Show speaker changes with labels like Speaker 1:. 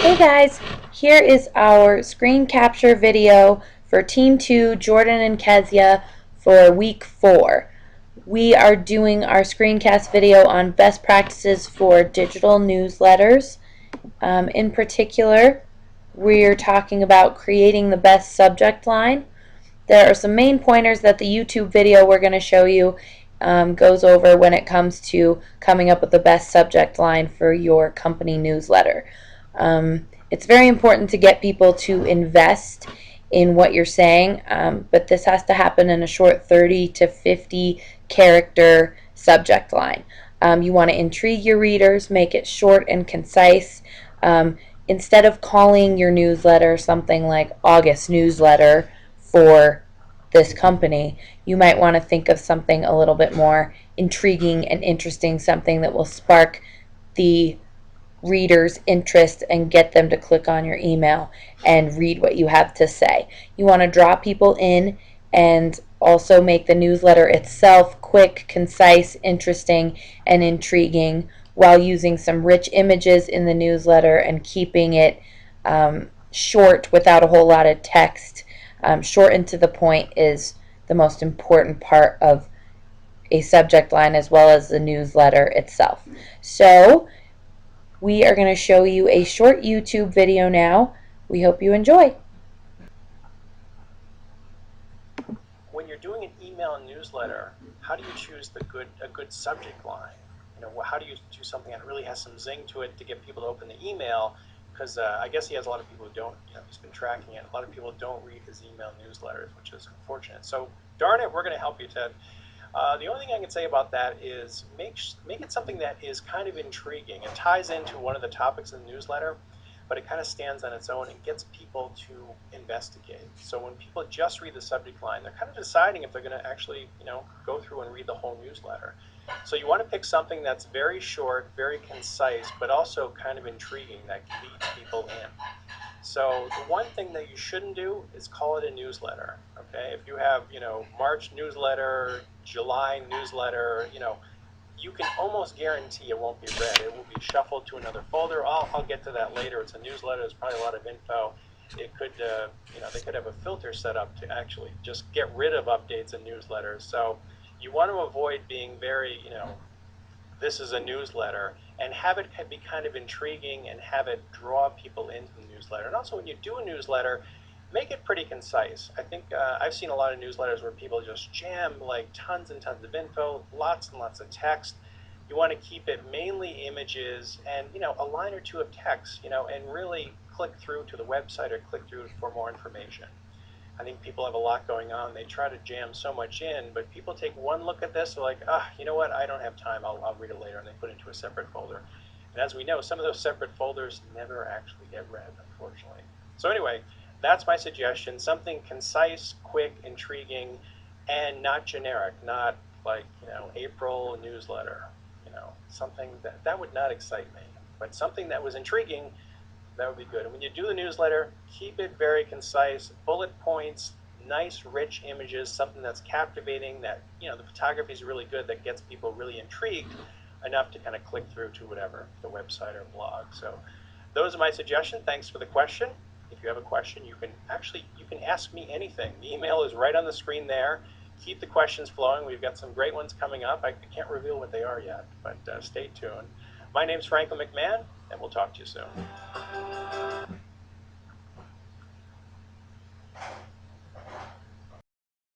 Speaker 1: Hey guys, here is our screen capture video for Team 2, Jordan and Kezia, for week 4. We are doing our screencast video on best practices for digital newsletters. In particular, we're talking about creating the best subject line. There are some main pointers that the YouTube video we're going to show you goes over when it comes to coming up with the best subject line for your company newsletter. It's very important to get people to invest in what you're saying, but this has to happen in a short 30 to 50 character subject line. You want to intrigue your readers, make it short and concise. Instead of calling your newsletter something like August newsletter for this company, you might want to think of something a little bit more intriguing and interesting, something that will spark the readers' interest and get them to click on your email and read what you have to say. You want to draw people in and also make the newsletter itself quick, concise, interesting, and intriguing while using some rich images in the newsletter and keeping it short without a whole lot of text. Short and to the point is the most important part of a subject line as well as the newsletter itself. So we are going to show you a short YouTube video now. We hope you enjoy.
Speaker 2: When you're doing an email newsletter, how do you choose a good subject line? How do you do something that really has some zing to it to get people to open the email? Because I guess he has a lot of people who don't, he's been tracking it. A lot of people don't read his email newsletters, which is unfortunate. So darn it, we're going to help you, Ted. The only thing I can say about that is make it something that is kind of intriguing. It ties into one of the topics in the newsletter, but it kind of stands on its own and gets people to investigate. So when people just read the subject line, they're kind of deciding if they're going to actually, go through and read the whole newsletter. So you want to pick something that's very short, very concise, but also kind of intriguing that leads people in. So the one thing that you shouldn't do is call it a newsletter. Okay, if you have, March newsletter, July newsletter, you can almost guarantee it won't be read. It will be shuffled to another folder. I'll get to that later. It's a newsletter. There's probably a lot of info. It could, they could have a filter set up to actually just get rid of updates and newsletters. So you want to avoid being very, this is a newsletter, and have it be kind of intriguing and have it draw people into the newsletter. And also when you do a newsletter, make it pretty concise. I think I've seen a lot of newsletters where people just jam like tons and tons of info, lots and lots of text. You want to keep it mainly images and a line or two of text, and really click through to the website or click through for more information. I think people have a lot going on. They try to jam so much in, but people take one look at this, they're like, you know what, I don't have time, I'll read it later, and they put it into a separate folder. And as we know, some of those separate folders never actually get read, unfortunately. So anyway, that's my suggestion, something concise, quick, intriguing, and not generic, not like, April newsletter, something that would not excite me, but something that was intriguing, that would be good. And when you do the newsletter, keep it very concise, bullet points, nice, rich images, something that's captivating, that, the photography is really good, that gets people really intrigued enough to kind of click through to whatever, the website or blog. So those are my suggestions. Thanks for the question. If you have a question, you can ask me anything. The email is right on the screen there. Keep the questions flowing. We've got some great ones coming up. I can't reveal what they are yet, but stay tuned. My name's Franklin McMahon, and we'll talk to you soon.